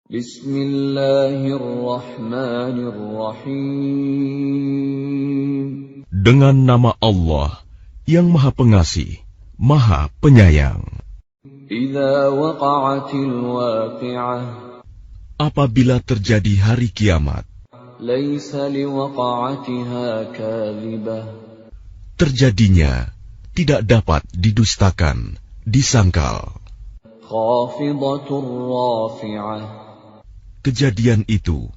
Bismillahirrahmanirrahim. Dengan nama Allah yang Maha Pengasih, Maha Penyayang. Idza waqa'atil waqi'ah. Apabila terjadi hari kiamat, Laisa liwaqa'atiha kadhibah. terjadinya tidak dapat didustakan, disangkal. Khafidatur rafi'ah. Kejadian itu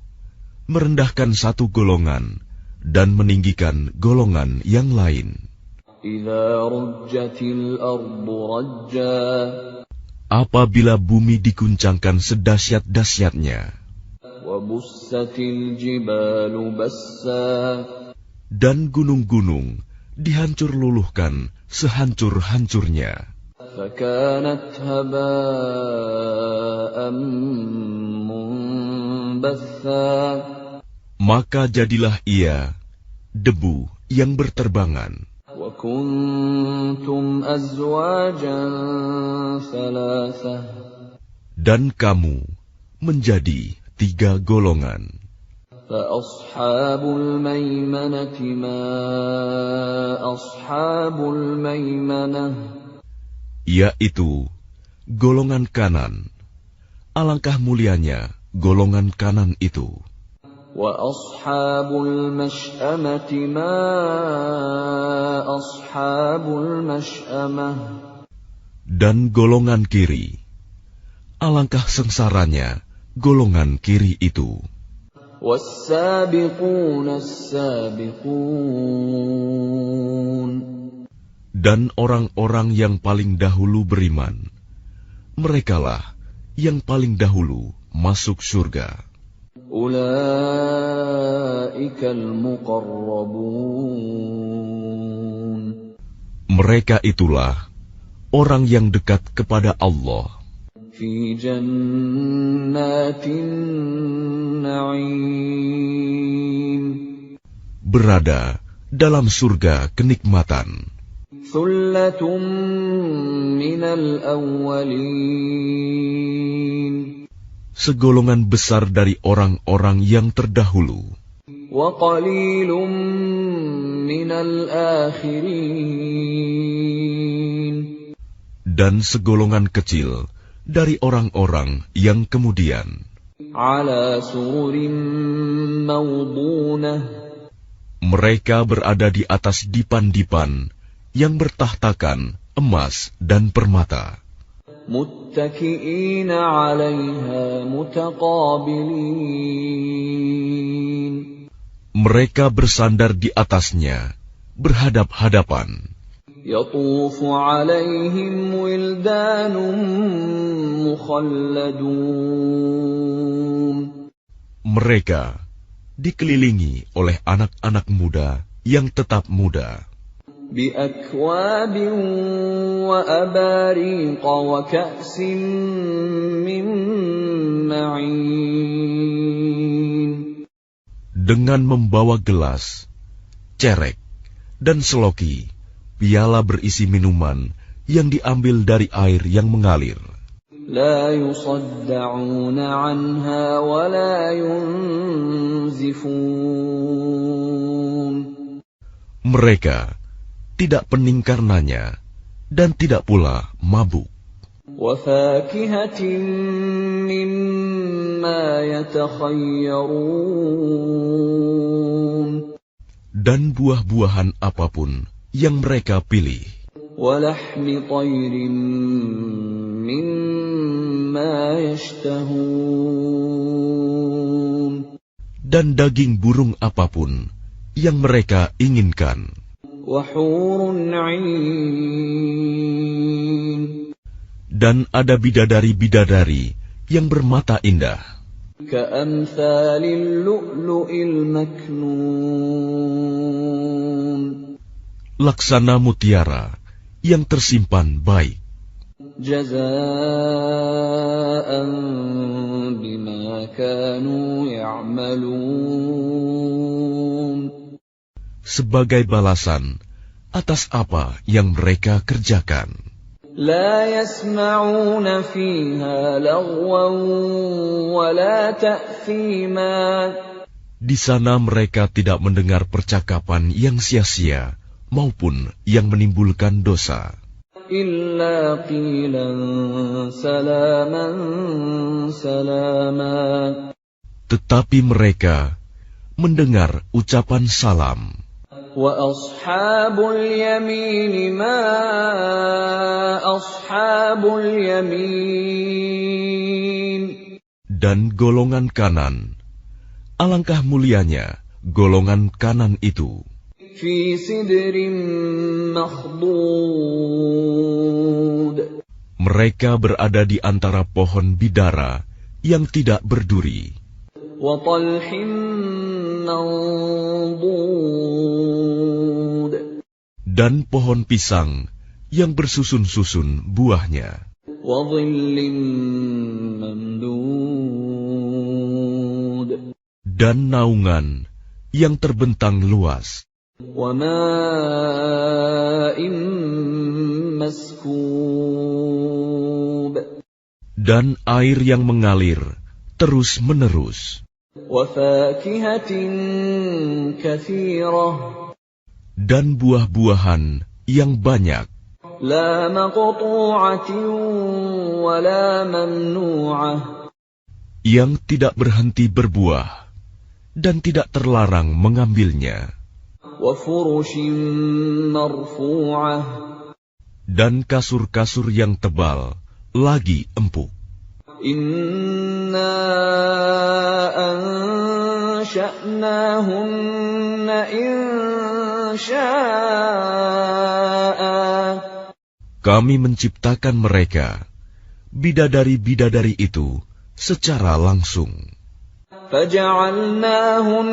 merendahkan satu golongan dan meninggikan golongan yang lain. Idza rujjatil ardu rajja. Apabila bumi diguncangkan sedahsyat-dahsyatnya, Wa bussatil jibalu bassa. dan gunung-gunung dihancur luluhkan sehancur-hancurnya, Fakanat haba'an munbatha. maka jadilah ia debu yang berterbangan. Wa kuntum azwajan thalathah. Dan kamu menjadi 3 golongan. Fa ashabul maimanati ma ashabul maimanah. Yaitu golongan kanan. Alangkah mulianya golongan kanan itu. Wa ashabul mash'amati ma ashabul mash'amah. Dan golongan kiri. Alangkah sengsaranya golongan kiri itu. Was-sabiquna as-sabiqun. Dan orang-orang yang paling dahulu beriman, merekalah yang paling dahulu masuk surga. Ulaikal muqarrabun. Mereka itulah orang yang dekat kepada Allah Fi jannatin na'im. berada dalam surga kenikmatan. Thullatun minal awwalin. Segolongan besar dari orang-orang yang terdahulu, Wa qalilun minal akhirin. dan segolongan kecil dari orang-orang yang kemudian. Ala sururin mawdunah. Mereka berada di atas dipan-dipan yang bertahtakan emas dan permata. Muttaki'ina 'alaiha mutaqabilin. Mereka bersandar di atasnya, berhadap-hadapan. Yatufu 'alaihim wildanun mukhalladun. Mereka dikelilingi oleh anak-anak muda yang tetap muda, Bi akwabin wa abariqa wa ka'sin min ma'in. dengan membawa gelas, cerek, dan seloki, piala berisi minuman yang diambil dari air yang mengalir. La yusadda'una 'anha wa la yunzifun. Mereka tidak pening karenanya dan tidak pula mabuk. Wa fakihatin mimma yatakhayyarun. Dan buah-buahan apapun yang mereka pilih. Wa lahmi tayrin mimma yashtahun. Dan daging burung apapun yang mereka inginkan. Wa hurun 'ain. Dan ada bidadari-bidadari yang bermata indah, Ka'amthalil lu'lu'il maknun. laksana mutiara yang tersimpan baik. Jazaa'an bima kanu ya'malun. Sebagai balasan atas apa yang mereka kerjakan. La yasma'una fiha lagwan ولا تأثيما. Di sana mereka tidak mendengar percakapan yang sia-sia maupun yang menimbulkan dosa. إلا قيلا سلاما سلاما. Tetapi mereka mendengar ucapan salam. وأصحاب اليمين ما أصحاب اليمين. Dan golongan kanan, alangkah mulianya golongan kanan itu. في سدر مخضود. Mereka berada di antara pohon bidara yang tidak berduri. وطلح منضود. Dan pohon pisang yang bersusun-susun buahnya. وظل ممدود. Dan naungan yang terbentang luas. وماء مسكوب. Dan air yang mengalir terus-menerus. وفاكهة كثيرة. Dan buah-buahan yang banyak. لا مقطوعة ولا ممنوعة. Yang tidak berhenti berbuah dan tidak terlarang mengambilnya. وفرش مرفوعة. Dan kasur-kasur yang tebal lagi empuk. إنا أنشأناهن إنشاء. Kami menciptakan mereka, bidadari-bidadari itu, secara langsung. فجعلناهن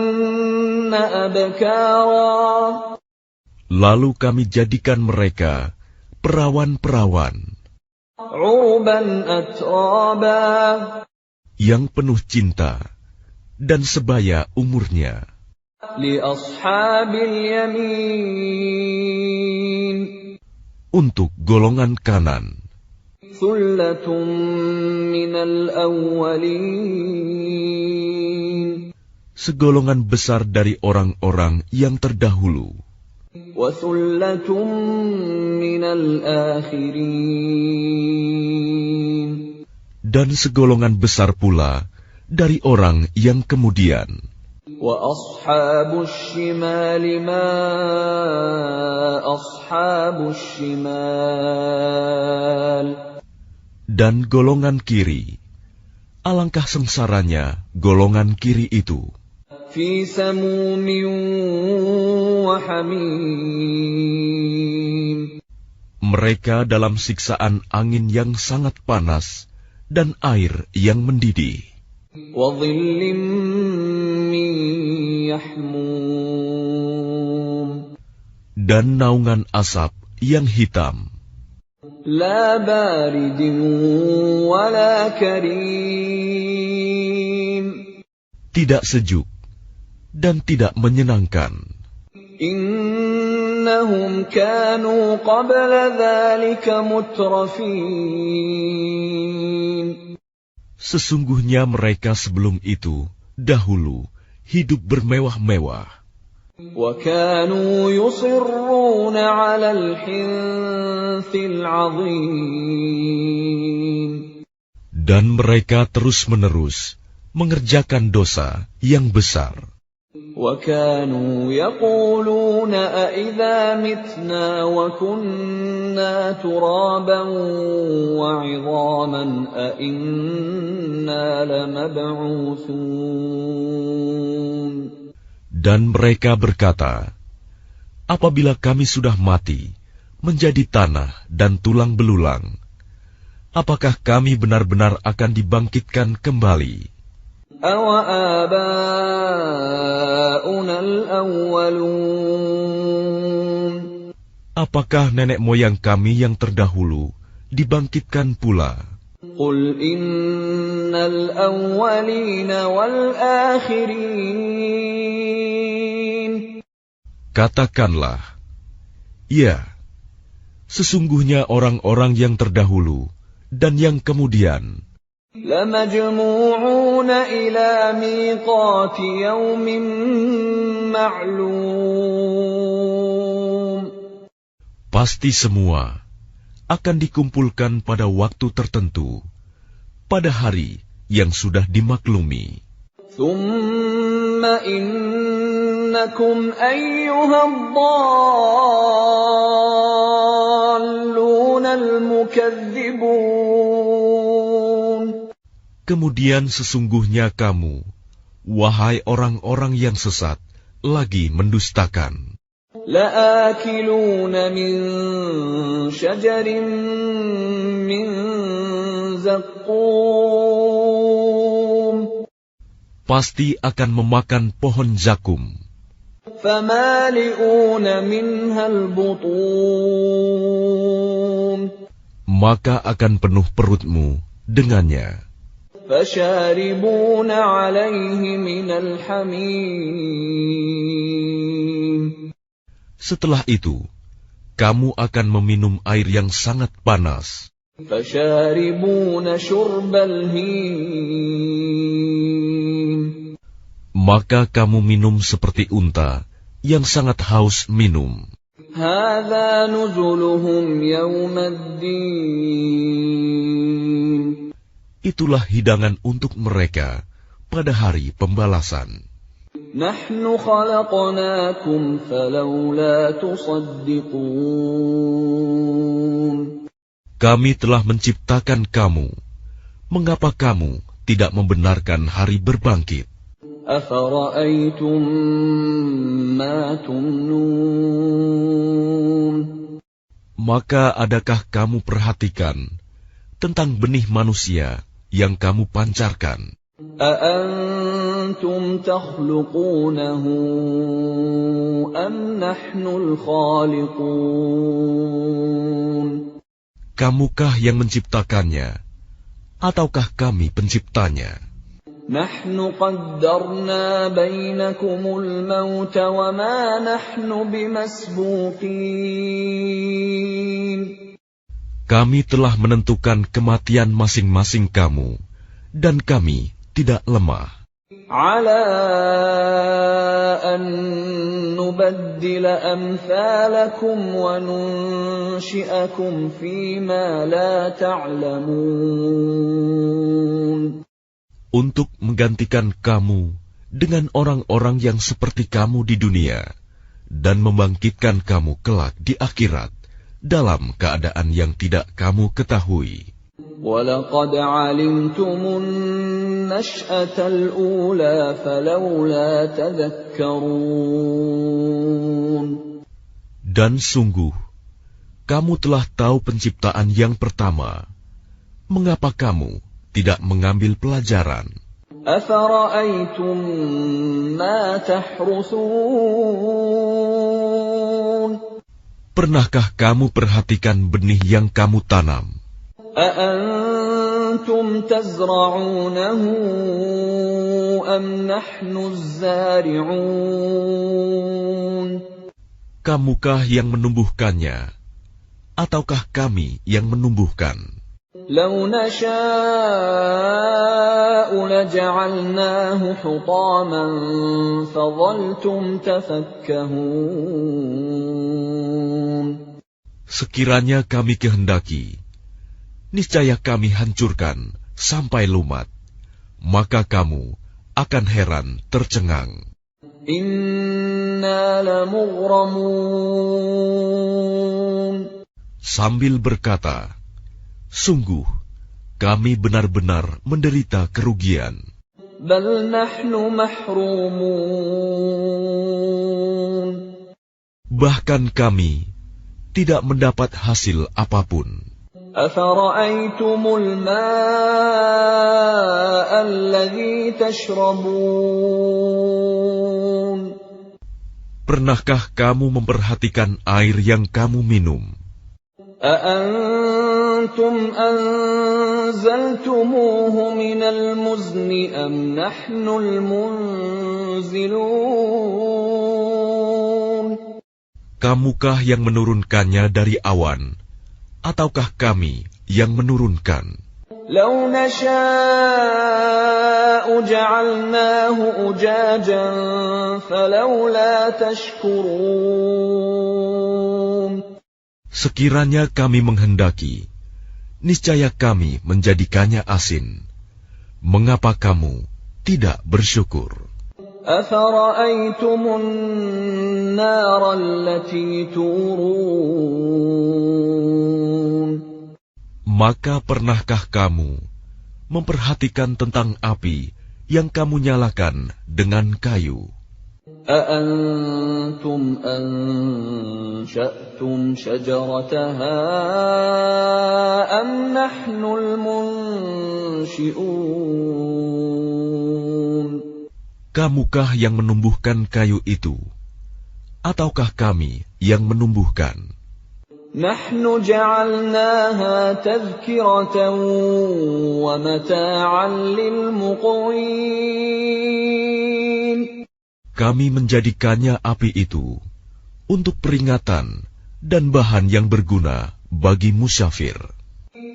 أبكارا. Lalu kami jadikan mereka perawan-perawan عربا أترابا. yang penuh cinta dan sebaya umurnya. لأصحاب اليمين. Untuk golongan kanan, ثلة من الأولين. segolongan besar dari orang-orang yang terdahulu. وثلة من الآخرين. Dan segolongan besar pula dari orang yang kemudian. وأصحاب الشمال ما أصحاب الشمال. Dan golongan kiri, alangkah sengsaranya golongan kiri itu. في سموم وحميم. Mereka dalam siksaan angin yang sangat panas dan air yang mendidih. وظل من يحموم. Dan naungan asap yang hitam. لا بارد ولا كريم. Tidak sejuk dan tidak menyenangkan. إنهم كانوا قبل ذلك مترفين. Sesungguhnya mereka sebelum itu, dahulu, hidup bermewah-mewah. وكانوا يصرون على الحنث العظيم. Dan mereka terus-menerus mengerjakan dosa yang besar. وكانوا يقولون أإذا متنا وكنا ترابا وعظاما أإنا لمبعوثون. Dan mereka berkata, apabila kami sudah mati, menjadi tanah dan tulang belulang, apakah kami benar-benar akan dibangkitkan kembali? أَوَآبَاؤُنَا الْأَوَّلُونَ. Apakah nenek moyang kami yang terdahulu dibangkitkan pula? قُلْ إِنَّ الْأَوَّلِينَ وَالْآخِرِينَ. Katakanlah, ya, sesungguhnya orang-orang yang terdahulu dan yang kemudian. لَمَجْمُوعُونَ إِلَى مِيقَاتِ يَوْمٍ مَّعْلُومٍ. Pasti semua akan dikumpulkan pada waktu tertentu, pada hari yang sudah dimaklumi. ثُمَّ إِنَّكُمْ أَيُّهَا الضَّالُّونَ الْمُكَذِّبُونَ. Kemudian sesungguhnya kamu, wahai orang-orang yang sesat, lagi mendustakan. لَآكِلُونَ مِنْ شَجَرٍ مِّنْ زَقُّومٍ. Pasti akan memakan pohon zakum. فَمَالِئُونَ مِنْهَا الْبُطُونَ. Maka akan penuh perutmu dengannya. فَشَارِبُونَ عَلَيْهِ مِنَ الْحَمِيمِ. Setelah itu, kamu akan meminum air yang sangat panas. فَشَارِبُونَ شُرْبَ الْهِيمِ. Maka kamu minum seperti unta yang sangat haus minum. هَذَا نُزُلُهُمْ يَوْمَ الدِّينِ. Itulah hidangan untuk mereka pada hari pembalasan. نَحْنُ خَلَقْنَاكُمْ فَلَوْلَا تُصَدِّقُونَ. Kami telah menciptakan kamu. Mengapa kamu tidak membenarkan hari berbangkit? أَفَرَأَيْتُمْ مَا تُمْنُونَ. Maka adakah kamu perhatikan tentang benih manusia yang kamu pancarkan? أَأَنْتُمْ تَخْلُقُونَهُ أَمْ نَحْنُ الْخَالِقُونَ. Kamukah yang menciptakannya, ataukah kami penciptanya? نَحْنُ قَدَّرْنَا بَيْنَكُمُ الْمَوْتَ وَمَا نَحْنُ بِمَسْبُوقِينَ. Kami telah menentukan kematian masing-masing kamu, dan kami tidak lemah. عَلَىٰ أَن نُّبَدِّلَ أَمْثَالَكُمْ وَنُنشِئَكُمْ فِيمَا لَا تَعْلَمُونَ. Untuk menggantikan kamu dengan orang-orang yang seperti kamu di dunia, dan membangkitkan kamu kelak di akhirat dalam keadaan yang tidak kamu ketahui. وَلَقَدْ عَلِمْتُمُ النَّشْأَةَ الْأُولَىٰ فَلَوْلَا تَذَكَّرُونَ. Dan sungguh, kamu telah tahu penciptaan yang pertama. Mengapa kamu tidak mengambil pelajaran? أَفَرَأَيْتُمْ مَا تَحْرُثُونَ. Pernahkah kamu perhatikan benih yang kamu tanam? أَأَنْتُمْ تَزْرَعُونَهُ أَمْ نَحْنُ الزَّارِعُونَ. Kamukah yang menumbuhkannya, ataukah kami yang menumbuhkan? لَوْ نَشَاءُ لَجَعَلْنَاهُ حُطَامًا فَظَلْتُمْ تَفَكَّهُونَ. Sekiranya kami kehendaki, niscaya kami hancurkan sampai lumat, maka kamu akan heran tercengang. Inna lamughramun. Sambil berkata, sungguh kami benar-benar menderita kerugian. Bal nahnu mahrumun. Bahkan kami tidak mendapat hasil apapun. Afara'aytumul ma'a alladhi tashrabun. Pernahkah kamu memperhatikan air yang kamu minum? A'antum anzaltumuhu minal muzni am nahnul munzilun. Kamukah yang menurunkannya dari awan, ataukah kami yang menurunkan? لو نشاء جعلناه أجاجا فلولا تشكرون. Sekiranya kami menghendaki, niscaya kami menjadikannya asin. Mengapa kamu tidak bersyukur? أفرأيتم النار التي تورون. Maka pernahkah kamu memperhatikan tentang api yang kamu nyalakan dengan kayu? أأنتم أنشأتم شجرتها أم نحن المنشئون. Kamukah yang menumbuhkan kayu itu, ataukah kami yang menumbuhkan? نحن جعلناها تذكرة ومتاعا للمقوين. Kami menjadikannya api itu untuk peringatan dan bahan yang berguna bagi musyafir.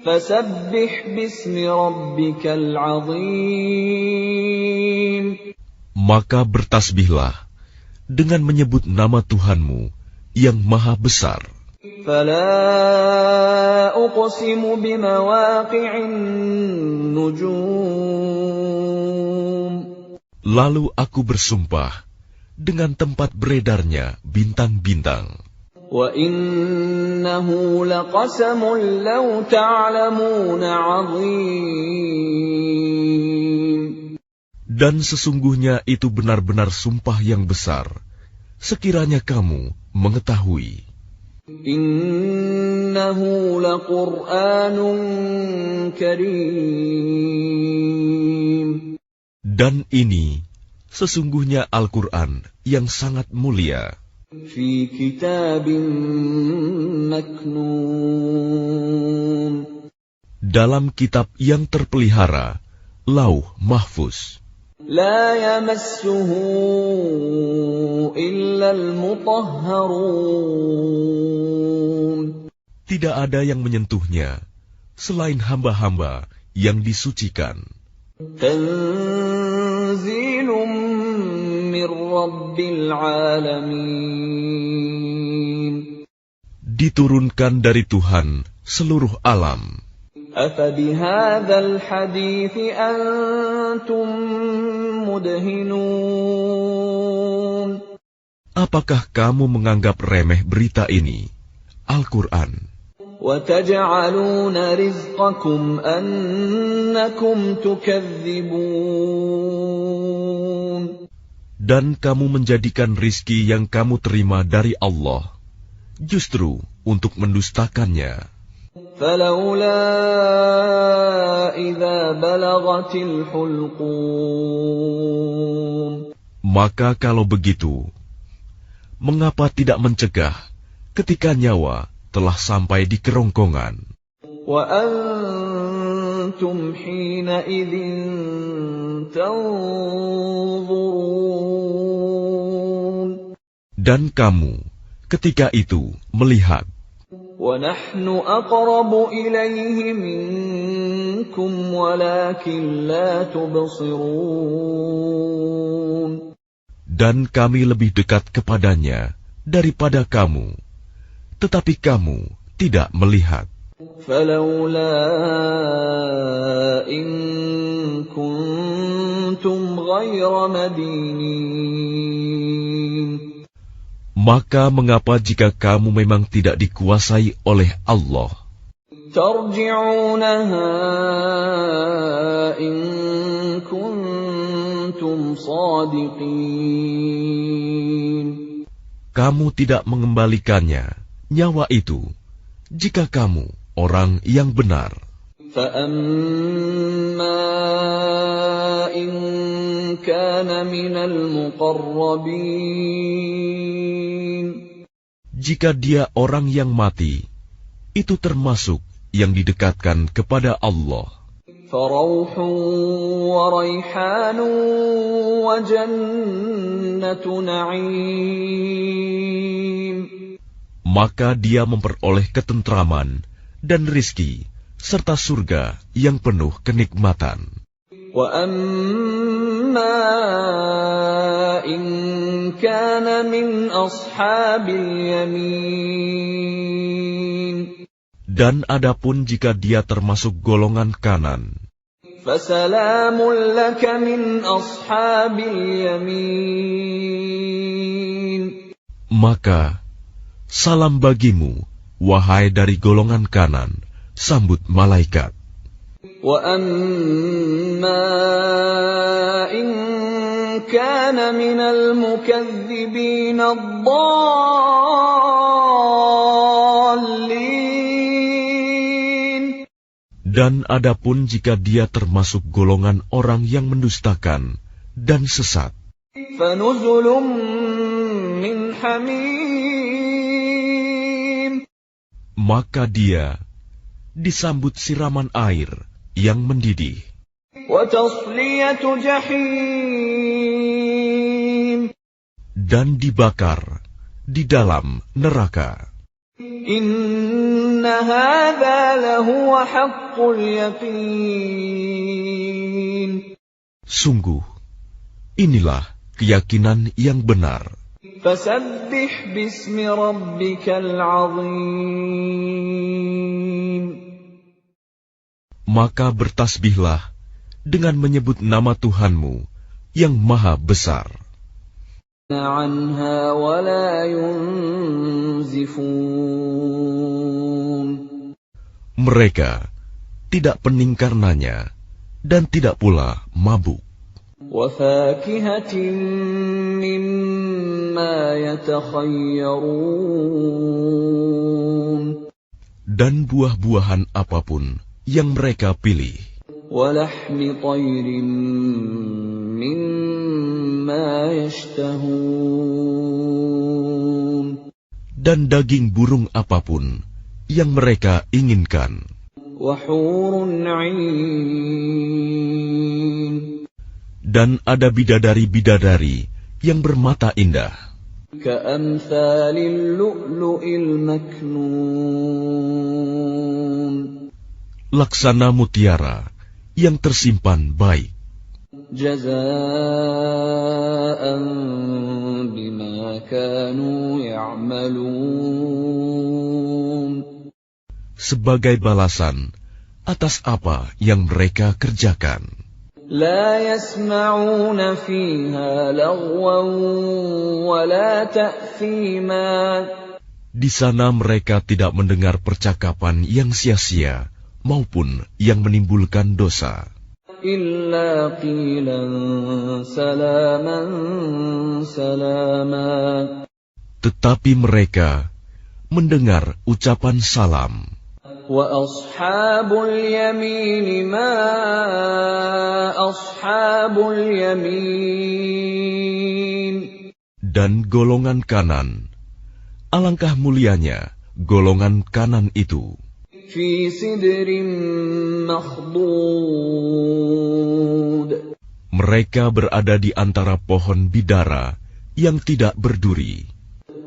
فسبح باسم ربك العظيم. Maka bertasbihlah dengan menyebut nama Tuhanmu yang maha besar. فلا أقسم بمواقع النجوم. Lalu aku bersumpah dengan tempat beredarnya bintang-bintang. وَإِنَّهُ لَقَسَمٌ لَوْ تَعْلَمُونَ عَظِيمٌ. Dan sesungguhnya itu benar-benar sumpah yang besar, sekiranya kamu mengetahui. إِنَّهُ لَقُرْآنٌ كَرِيمٌ. Dan ini sesungguhnya Al-Quran yang sangat mulia. فِي كِتَابٍ مَكْنُونٍ. Dalam kitab yang terpelihara, Lauh Mahfuz. لا يمسه إلا المطهرون. Tidak ada yang menyentuhnya selain hamba-hamba yang disucikan. تنزيل من رب العالمين. Diturunkan dari Tuhan seluruh alam. أفبهذا الحديث أنتم مدهنون. Apakah kamu menganggap remeh berita ini, Al-Quran? وتجعلون رزقكم أنكم تكذبون. Dan kamu menjadikan rizki yang kamu terima dari Allah justru untuk mendustakannya. فلولا إذا بلغت الحلقوم. Maka kalau begitu, mengapa tidak mencegah ketika nyawa telah sampai di kerongkongan? وأنتم حينئذ تنظرون. Dan kamu ketika itu melihat. وَنَحْنُ أَقْرَبُ إِلَيْهِ مِنكُمْ وَلَكِنْ لَا تُبْصِرُونَ. Dan kami lebih dekat kepadanya daripada kamu, tetapi kamu tidak melihat. فَلَوْلَا إِن كُنتُمْ غَيْرَ مَدِينِينَ. Maka mengapa jika kamu memang tidak dikuasai oleh Allah? تَرْجِعُونَهَا إِن كُنتُمْ صَادِقِينَ. Kamu tidak mengembalikannya, nyawa itu, jika kamu orang yang benar. فَأَمَّا إِن كَانَ مِنَ الْمُقَرَّبِينَ. Jika dia orang yang mati, itu termasuk yang didekatkan kepada Allah. فَرَوْحٌ وَرَيْحَانٌ وَجَنَّةُ نَعِيمٍ. Maka dia memperoleh ketentraman dan rizki, serta surga yang penuh kenikmatan. وَأَمَّا إِن كَانَ مِنْ أَصْحَابِ الْيَمِينِ Dan adapun jika dia termasuk golongan kanan, فَسَلَامٌ لَكَ مِنْ أَصْحَابِ الْيَمِينِ maka salam bagimu, wahai dari golongan kanan, sambut malaikat. وَأَمَّا إِن كَانَ مِنَ الْمُكَذِّبِينَ الضَّالِّينَ Dan adapun jika dia termasuk golongan orang yang mendustakan dan sesat, فَنُزُلٌ مِّنْ حَمِيمٍ maka dia disambut siraman air yang mendidih, وَتَصْلِيَةُ جَحِيمٍ dan dibakar di dalam neraka. إِنَّ هَذَا لَهُوَ حَقُّ الْيَقِينِ Sungguh, inilah keyakinan yang benar. فَسَبِّحْ بِاسْمِ رَبِّكَ الْعَظِيمِ Maka bertasbihlah dengan menyebut nama Tuhanmu yang maha besar. عَنْهَا وَلَا يُنزِفُونَ Mereka tidak pening karenanya dan tidak pula mabuk. وَفَاكِهَةٍ مِّمَّا يَتَخَيَّرُونَ Dan buah-buahan apapun yang mereka pilih. وَلَحْمِ طَيْرٍ مِّمَّا يَشْتَهُونَ Dan daging burung apapun yang mereka inginkan. وَحُورٌ عِينٌ Dan ada bidadari-bidadari yang bermata indah, كَأَمْثَالِ اللُّؤْلُؤِ الْمَكْنُونِ laksana mutiara yang tersimpan baik, جَزَاءً بِمَا كَانُوا يَعْمَلُونَ sebagai balasan atas apa yang mereka kerjakan. لَا يَسْمَعُونَ فِيهَا لَغْوًا وَلَا تَأْثِيمًا Di sana mereka tidak mendengar percakapan yang sia-sia maupun yang menimbulkan dosa. إِلَّا قِيلًا سَلَامًا سَلَامًا Tetapi mereka mendengar ucapan salam. وَأَصْحَابُ الْيَمِينِ مَا أَصْحَابُ الْيَمِينِ Dan golongan kanan, alangkah mulianya golongan kanan itu, فِي سِدْرٍ مَّخْضُودٍ mereka berada di antara pohon bidara yang tidak berduri,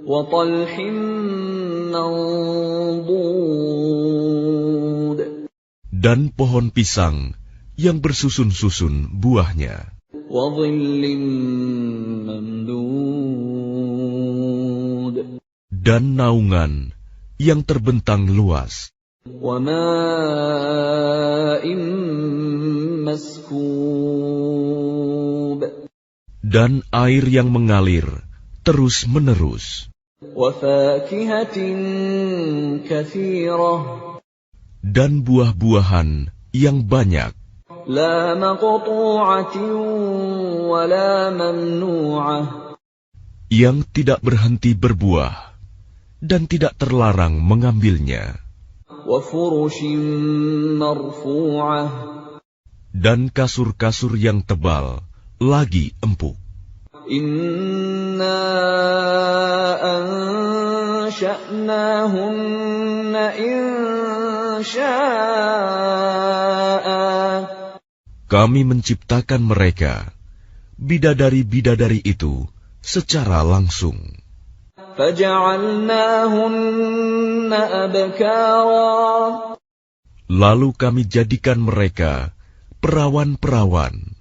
وَطَلْحٍ مَّنضُودٍ dan pohon pisang yang bersusun-susun buahnya, وَظِلٍّ مَّمْدُودٍ dan naungan yang terbentang luas, وَمَاءٍ مَّسْكُوبٍ dan air yang mengalir terus-menerus, وَفَاكِهَةٍ كَثِيرَةٍ dan buah-buahan yang banyak, لَا مَقْطُوعَةٍ وَلَا مَمْنُوعَةٍ yang tidak berhenti berbuah dan tidak terlarang mengambilnya, وَفُرُشٍ مَّرْفُوعَةٍ dan kasur-kasur yang tebal lagi empuk. إِنَّا أَنشَأْنَاهُنَّ إِنشَاءً Kami menciptakan mereka, bidadari-bidadari itu, secara langsung. فَجَعَلْنَاهُنَّ أَبْكَارًا Lalu kami jadikan mereka perawan-perawan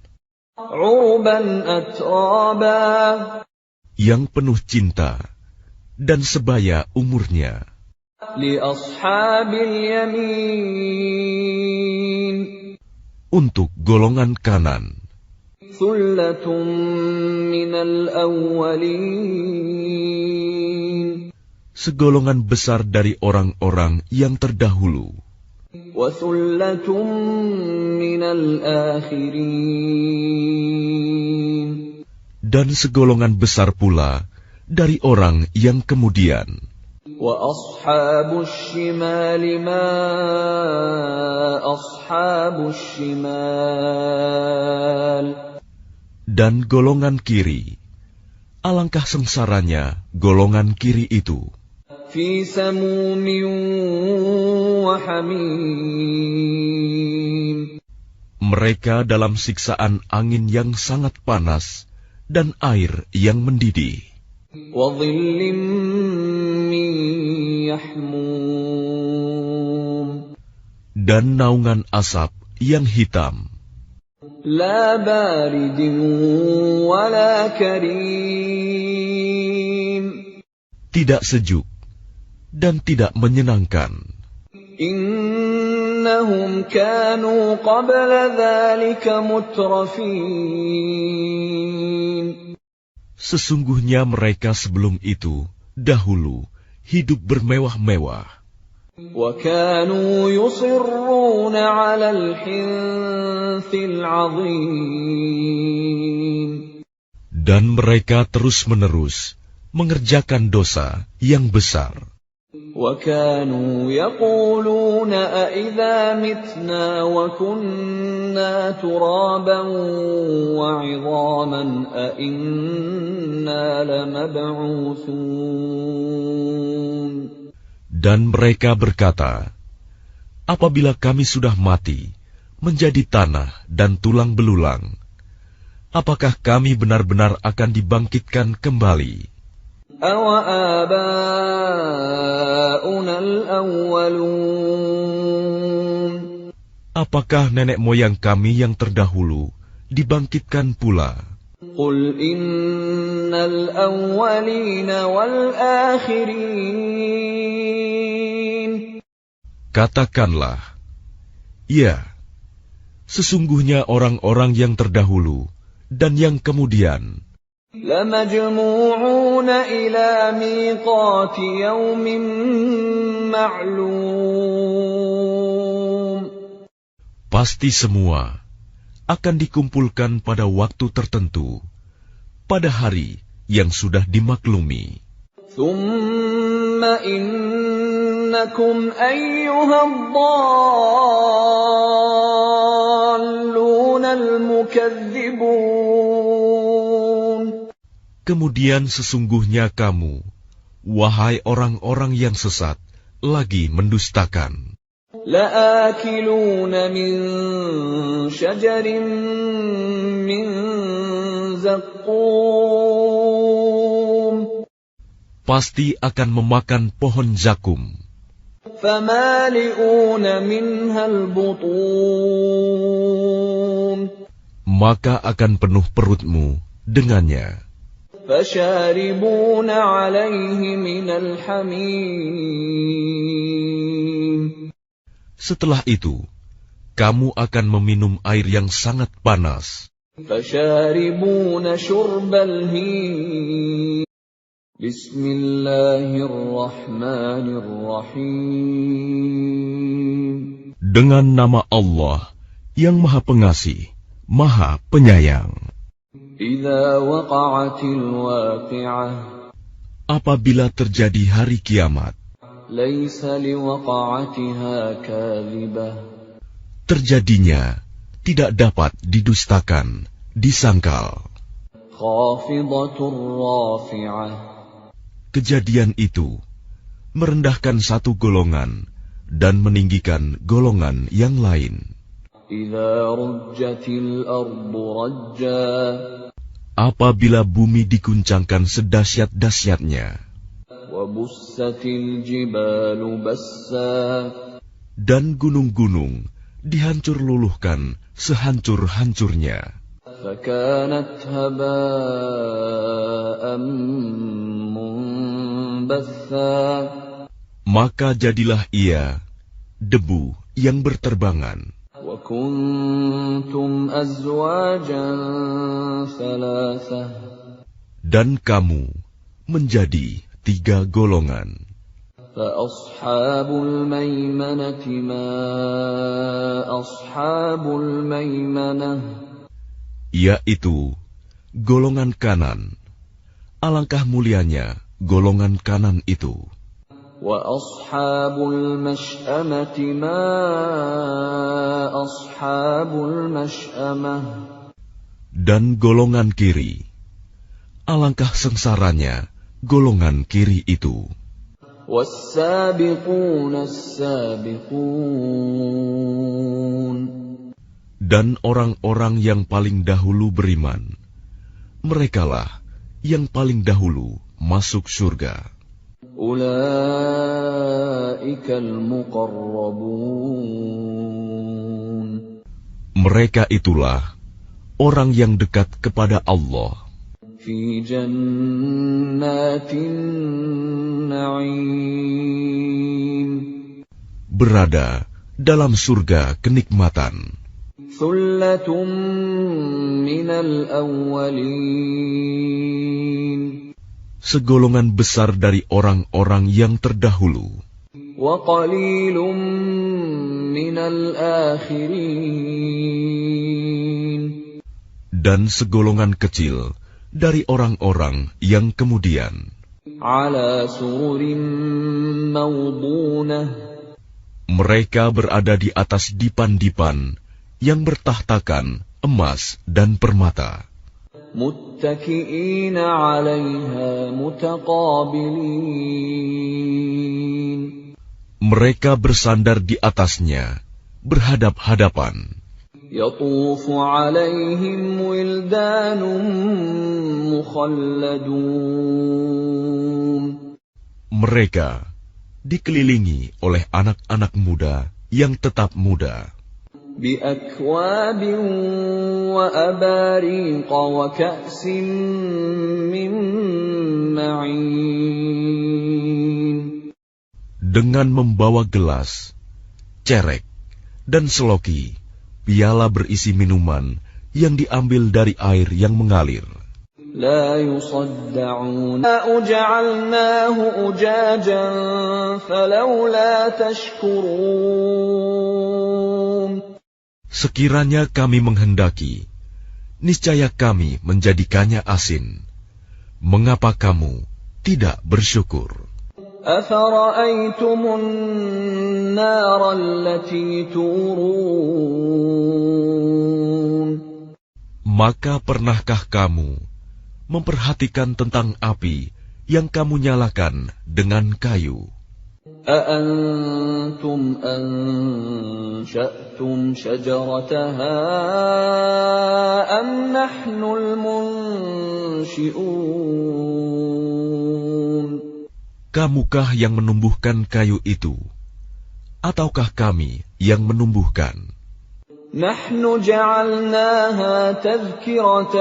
عُرُبًا أَتْرَابًا yang penuh cinta dan sebaya umurnya لِأَصْحَابِ الْيَمِينِ untuk golongan kanan. ثُلَّةٌ مِّنَ الْأَوَّلِينَ Segolongan besar dari orang-orang yang terdahulu, وَثُلَّةٌ مِّنَ الْآخِرِينَ dan segolongan besar pula dari orang yang kemudian. وَأَصْحَابُ الشِّمَالِ مَا أَصْحَابُ الشِّمَالِ Dan golongan kiri, alangkah sengsaranya golongan kiri itu, فِي سَمُومٍ وَحَمِيمٍ mereka dalam siksaan angin yang sangat panas dan air yang mendidih, وَظِلٍّ مِّن يَحْمُومٍ dan naungan asap yang hitam, لَا بَارِدٍ وَلَا كَرِيمٍ tidak sejuk dan tidak menyenangkan. إِنَّهُمْ كَانُوا قَبْلَ ذَلِكَ مُتْرَفِينَ Sesungguhnya mereka sebelum itu dahulu hidup bermewah-mewah, وَكَانُوا يُصِرُّونَ عَلَى الْحِنثِ الْعَظِيمِ dan mereka terus-menerus mengerjakan dosa yang besar. وَكَانُوا يَقُولُونَ أَإِذَا مِتْنَا وَكُنَّا تُرَابًا وَعِظَامًا أَإِنَّا لَمَبْعُوثُونَ Dan mereka berkata, apabila kami sudah mati, menjadi tanah dan tulang belulang, apakah kami benar-benar akan dibangkitkan kembali? أَوَآبَاؤُنَا الْأَوَّلُونَ Apakah nenek moyang kami yang terdahulu dibangkitkan pula? قُلْ إِنَّ الْأَوَّلِينَ وَالْآخِرِينَ Katakanlah, ya, sesungguhnya orang-orang yang terdahulu dan yang kemudian لَمَجْمُوعُونَ إِلَى مِيقَاتِ يَوْمٍ مَّعْلُومٍ pasti semua akan dikumpulkan pada waktu tertentu, pada hari yang sudah dimaklumi. ثُمَّ إِنَّكُمْ أَيُّهَا الضَّالُّونَ الْمُكَذِّبُونَ Kemudian sesungguhnya kamu, wahai orang-orang yang sesat, lagi mendustakan. لَآكِلُونَ مِن شَجَرٍ مِّن زَقُّومٍ Pasti akan memakan pohon zakum, فَمَالِئُونَ مِنْهَا الْبُطُونَ maka akan penuh perutmu dengannya. فَشَارِبُونَ عَلَيْهِ مِنَ الْحَمِيمِ Setelah itu, kamu akan meminum air yang sangat panas. فَشَارِبُونَ شُرْبَ الْهِيمِ بِسْمِ اللَّهِ الرَّحْمَنِ الرَّحِيمِ Dengan nama Allah yang Maha Pengasih, Maha Penyayang. إِذَا وَقَعَتِ الْوَاقِعَةُ Apabila terjadi hari kiamat, لَيْسَ لِوَقَعَتِهَا كَاذِبَةٌ terjadinya tidak dapat didustakan, disangkal. خَافِضَةٌ رَّافِعَةٌ Kejadian itu merendahkan satu golongan dan meninggikan golongan yang lain. إِذَا رُجَّتِ الْأَرْضُ رَجًّا Apabila bumi diguncangkan sedahsyat-dahsyatnya, وَبُسَّتِ الْجِبَالُ بَسًّا dan gunung-gunung dihancur luluhkan sehancur-hancurnya. فكانت هباء منبثا. Maka jadilah ia debu yang berterbangan. وكنتم أزواجا ثلاثة. Dan kamu menjadi 3 golongan. فأصحاب الميمنة ما أصحاب الميمنة. Yaitu golongan kanan. Alangkah mulianya golongan kanan itu. وأصحاب المشأمة ما أصحاب المشأمة. Dan golongan kiri. Alangkah sengsaranya golongan kiri itu. والسابقون السابقون. Dan orang-orang yang paling dahulu beriman, merekalah yang paling dahulu masuk surga. أولئك المقربون. Mereka itulah orang yang dekat kepada Allah. في جنات النعيم. Berada dalam surga kenikmatan. ثلة من الأولين. Segolongan besar dari orang-orang yang terdahulu. وقليل من الآخرين. Dan segolongan kecil dari orang-orang yang kemudian. على سرر موضونة. Mereka berada di atas dipan-dipan yang bertahtakan emas dan permata. متكئين عليها متقابلين. Mereka bersandar di atasnya, berhadap-hadapan. يطوف عليهم ولدان مخلدون. Mereka dikelilingi oleh anak-anak muda yang tetap muda. بأكواب وأباريق وكأس من معين. Dengan membawa gelas, cerek, dan seloki, piala berisi minuman yang diambil dari air yang mengalir. لا يصدعون. جعلناه أجاجا فلولا تشكرون. Sekiranya kami menghendaki, niscaya kami menjadikannya asin. Mengapa kamu tidak bersyukur? أفرأيتم النار التي تورون. Maka pernahkah kamu memperhatikan tentang api yang kamu nyalakan dengan kayu? أأنتم أنشأتم شجرتها أم نحن المنشئون. Kamukah yang menumbuhkan kayu itu, ataukah kami yang menumbuhkan? نحن جعلناها تذكرة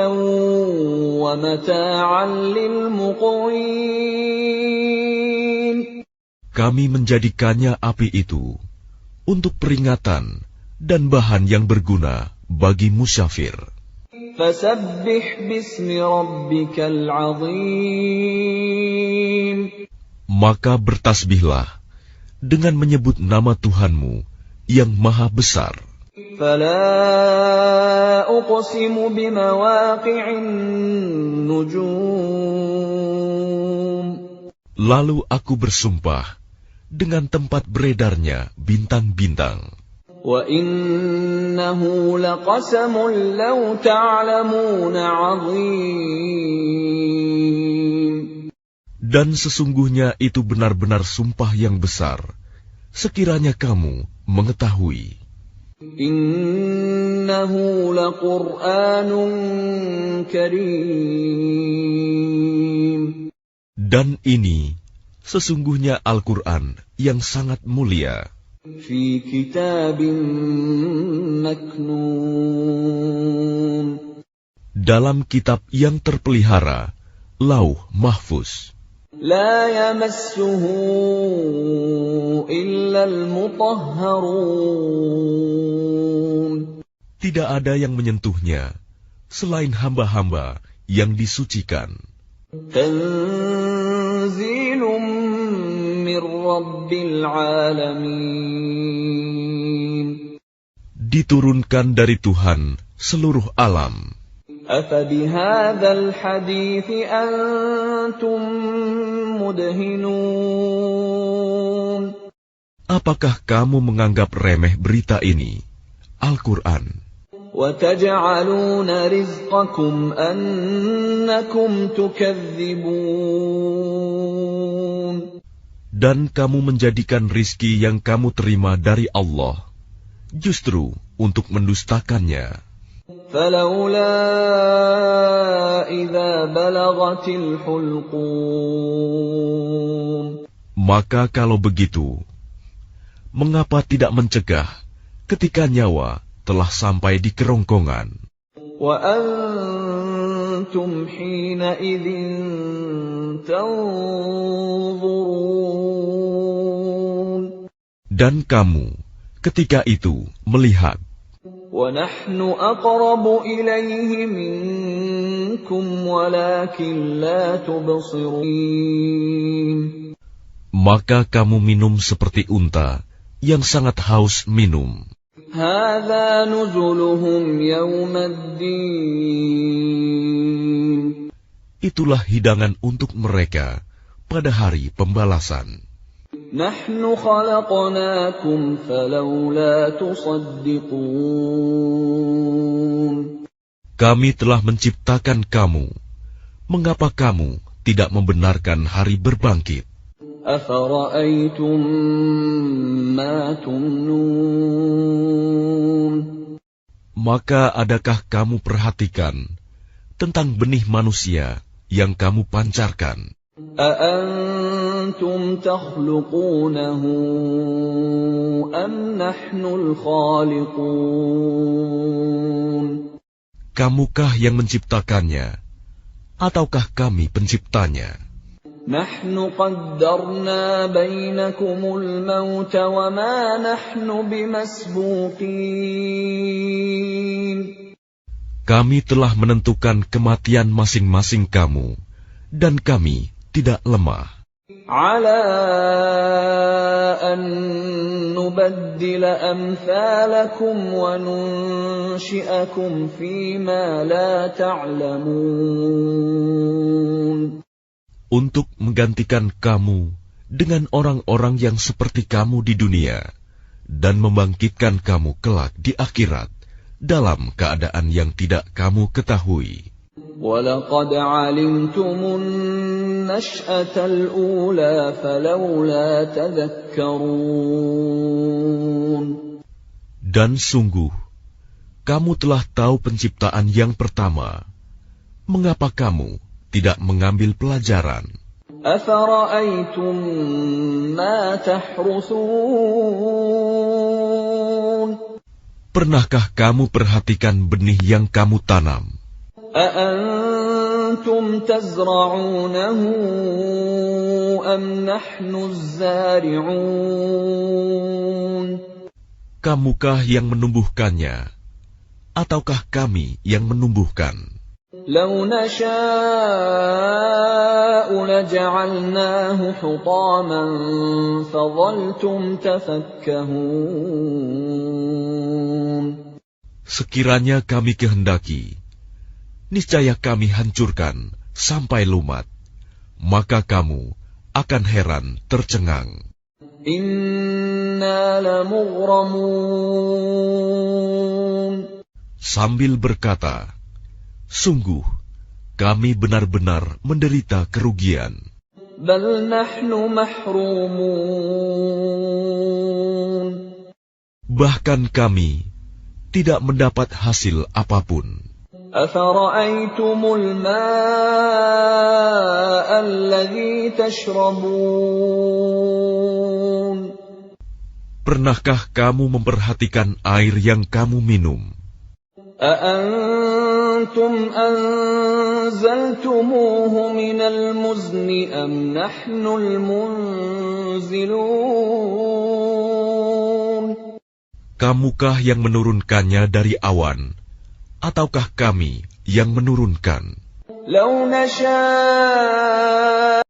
ومتاعا للمقوين. Kami menjadikannya api itu untuk peringatan dan bahan yang berguna bagi musyafir. فسبح باسم ربك العظيم. Maka bertasbihlah dengan menyebut nama Tuhanmu yang maha besar. فلا أقسم بمواقع النجوم. Lalu aku bersumpah dengan tempat beredarnya bintang-bintang. وإنه لقسم لو تعلمون عظيم. Dan sesungguhnya itu benar-benar sumpah yang besar, sekiranya kamu mengetahui. إنه لقرآن كريم. Dan ini sesungguhnya Al-Quran yang sangat mulia. في كتاب مكنون dalam kitab yang terpelihara, Lauh Mahfuz. لا يمسه إلا المطهرون Tidak ada yang menyentuhnya selain hamba-hamba yang disucikan. تنزيل من رب العالمين Diturunkan dari Tuhan seluruh alam. أفبهذا الحديث أنتم مدهنون Apakah kamu menganggap remeh berita ini, Al-Quran? وتجعلون رزقكم أنكم تكذبون Dan kamu menjadikan rizki yang kamu terima dari Allah, justru untuk mendustakannya. فلولا إذا بلغت الحلقوم Maka kalau begitu, mengapa tidak mencegah ketika nyawa telah sampai di kerongkongan? وأنتم حينئذ تنظرون Dan kamu ketika itu melihat, وَنَحْنُ أَقْرَبُ إِلَيْهِ مِنكُمْ وَلَكِنْ لَا تُبْصِرُونَ maka kamu minum seperti unta yang sangat haus minum. هَذَا نُزُلُهُمْ يَوْمَ الدِّينِ Itulah hidangan untuk mereka pada hari pembalasan. نَحْنُ خَلَقْنَاكُمْ فَلَوْلَا تُصَدِّقُونَ Kami telah menciptakan kamu, mengapa kamu tidak membenarkan hari berbangkit? أَفَرَأَيْتُمْ مَا تُمْنُونَ Maka adakah kamu perhatikan tentang benih manusia yang kamu pancarkan? أَأَنْتُمْ تَخْلُقُونَهُ أَمْ نَحْنُ الْخَالِقُونَ Kamukah yang menciptakannya, ataukah kami penciptanya? نَحْنُ قَدَّرْنَا بَيْنَكُمُ الْمَوْتَ وَمَا نَحْنُ بِمَسْبُوقِينَ Kami telah menentukan kematian masing-masing kamu, dan kami tidak lemah. عَلَىٰ أَن نُّبَدِّلَ أَمْثَالَكُمْ وَنُنشِئَكُمْ فِيمَا لَا تَعْلَمُونَ Untuk menggantikan kamu dengan orang-orang yang seperti kamu di dunia, dan membangkitkan kamu kelak di akhirat dalam keadaan yang tidak kamu ketahui. وَلَقَدْ عَلِمْتُمُ النَّشْأَةَ الْأُولَىٰ فَلَوْلَا تَذَكَّرُونَ Dan sungguh, kamu telah tahu penciptaan yang pertama. Mengapa kamu tidak mengambil pelajaran? أَفَرَأَيْتُم مَّا تَحْرُثُونَ Pernahkah kamu perhatikan benih yang kamu tanam? أَأَنتُمْ تَزْرَعُونَهُ أَمْ نَحْنُ الزَّارِعُونَ Kamukah yang menumbuhkannya, ataukah kami yang menumbuhkan? لَوْ نَشَاءُ لَجَعَلْنَاهُ حُطَامًا فَظَلْتُمْ تَفَكَّهُونَ Sekiranya kami kehendaki, niscaya kami hancurkan sampai lumat, maka kamu akan heran tercengang. إِنَّا لَمُغْرَمُونَ Sambil berkata, sungguh kami benar-benar menderita kerugian. بَلْ نَحْنُ مَحْرُومُونَ Bahkan kami tidak mendapat hasil apapun. أَفَرَأَيْتُمُ الْمَاءَ الَّذِي تَشْرَبُونَ Pernahkah kamu memperhatikan air yang kamu minum? أأنتم أنزلتموه من المزن أم نحن المنزلون Kamukah yang menurunkannya dari awan, ataukah kami yang menurunkan? لو نشاء